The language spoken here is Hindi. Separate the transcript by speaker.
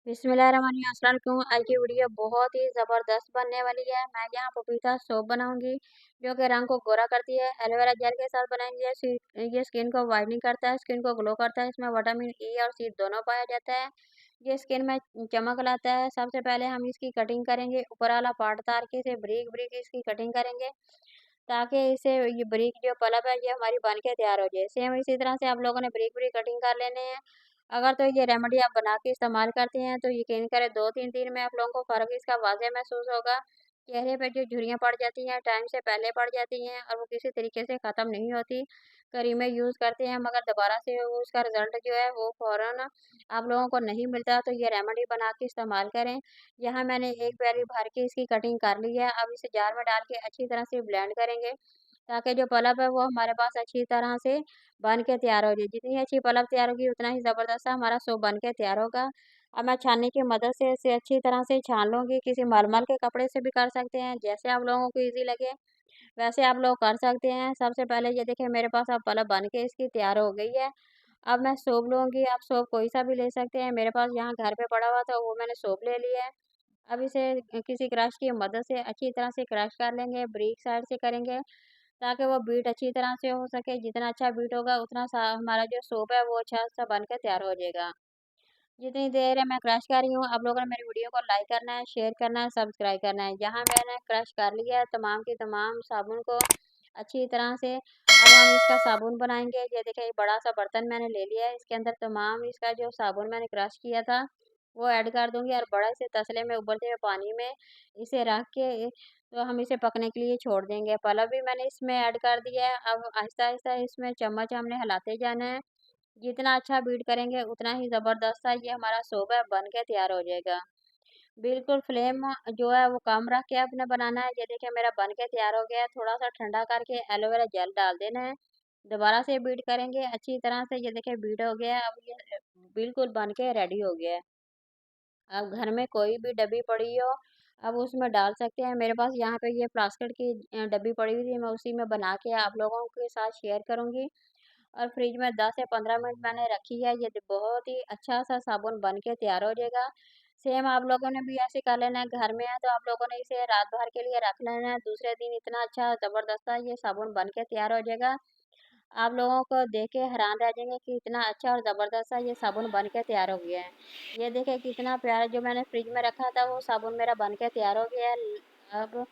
Speaker 1: बिस्मिल्लाहिर्रहमानिर्रहीम। आज की वीडियो बहुत ही ज़बरदस्त बनने वाली है। मैं यहाँ पपीता सोप बनाऊंगी जो कि रंग को गोरा करती है। एलोवेरा जेल के साथ बनाएंगे। ये स्किन को वाइटनिंग करता है, स्किन को ग्लो करता है। इसमें विटामिन ई और सी दोनों पाया जाता है। ये स्किन में चमक लाता है। सबसे पहले हम इसकी कटिंग करेंगे। ऊपर वाला पार्ट उतार के इसे ब्रीक ब्रीक इसकी कटिंग करेंगे ताकि इसे ये ब्रिक जो पलप है ये हमारी बन के तैयार हो जाए। सेम इसी तरह से आप लोगों ने ब्रिक ब्रिक कटिंग कर लेने हैं। अगर तो ये रेमेडी आप बना के इस्तेमाल करते हैं तो यकीन करें 2-3 दिन में आप लोगों को फ़र्क इसका वाज़ेह महसूस होगा। चेहरे पे जो झुर्रियाँ पड़ जाती हैं टाइम से पहले पड़ जाती हैं और वो किसी तरीके से ख़त्म नहीं होती। क्रीमें यूज़ करते हैं मगर दोबारा से वो उसका रिज़ल्ट जो है वो फ़ौरन आप लोगों को नहीं मिलता, तो ये रेमेडी बना के इस्तेमाल करें। यहाँ मैंने एक प्याली भर के इसकी कटिंग कर ली है। अब इसे जार में डाल के अच्छी तरह से ब्लेंड करेंगे ताकि जो पल्प है वो हमारे पास अच्छी तरह से बन के तैयार हो जाए। जितनी अच्छी पल्प तैयार होगी उतना ही ज़बरदस्त हमारा सूप बन के तैयार होगा। अब मैं छाननी की मदद से इसे अच्छी तरह से छान लूँगी। किसी मलमल के कपड़े से भी कर सकते हैं, जैसे आप लोगों को ईज़ी लगे वैसे आप लोग कर सकते हैं। सबसे पहले ये देखिए मेरे पास अब पल्प बन के इसकी तैयार हो गई है। अब मैं सूप लूँगी। आप सूप कोई सा भी ले सकते हैं। मेरे पास यहाँ घर पे पड़ा हुआ था वो मैंने सूप ले लिया है। अब इसे किसी क्रश की मदद से अच्छी तरह से क्रश कर लेंगे, ब्रीक साइड से करेंगे ताकि वो बीट अच्छी तरह से हो सके। जितना अच्छा बीट होगा उतना सा हमारा जो सूप है वो अच्छा सा बन के तैयार हो जाएगा। जितनी देर है मैं क्रश कर रही हूँ, आप लोगों ने मेरी वीडियो को लाइक करना है, शेयर करना है, सब्सक्राइब करना है। यहाँ मैंने क्रश कर लिया है तमाम की तमाम साबुन को अच्छी तरह से। अब हम इसका साबुन बनाएंगे। ये देखिए एक बड़ा सा बर्तन मैंने ले लिया है, इसके अंदर तमाम इसका जो साबुन मैंने क्रश किया था वो ऐड कर दूंगी और बड़ा से तसले में उबलते हुए पानी में इसे रख के तो हम इसे पकने के लिए छोड़ देंगे। पलक भी मैंने इसमें ऐड कर दिया है। अब आहिस्ता आहिस्ता इसमें चम्मच हमने हिलाते जाना है। जितना अच्छा बीट करेंगे उतना ही ज़बरदस्त है ये हमारा सूप है बन के तैयार हो जाएगा। बिल्कुल फ्लेम जो है वो कम रख के आपने बनाना है। ये देखिए मेरा बन के तैयार हो गया है। थोड़ा सा ठंडा करके एलोवेरा जेल डाल देना है। दोबारा से बीट करेंगे अच्छी तरह से। ये देखिए बीट हो गया है। अब ये बिल्कुल बन के रेडी हो गया है। अब घर में कोई भी डब्बी पड़ी हो अब उसमें डाल सकते हैं। मेरे पास यहाँ पे ये प्लास्टिक की डब्बी पड़ी हुई थी, मैं उसी में बना के आप लोगों के साथ शेयर करूँगी। और फ्रिज में 10 से 15 मिनट मैंने रखी है। ये बहुत ही अच्छा सा साबुन बन के तैयार हो जाएगा। सेम आप लोगों ने भी ऐसे कर लेना है। घर में है तो आप लोगों ने इसे रात भर के लिए रख लेना है। दूसरे दिन इतना अच्छा ज़बरदस्त ये साबुन बन के तैयार हो जाएगा। आप लोगों को देख के हैरान रह जाएंगे कि इतना अच्छा और ज़बरदस्त सा ये साबुन बन के तैयार हो गया है। ये देखिए कितना प्यारा जो मैंने फ्रिज में रखा था वो साबुन मेरा बन के तैयार हो गया है। अब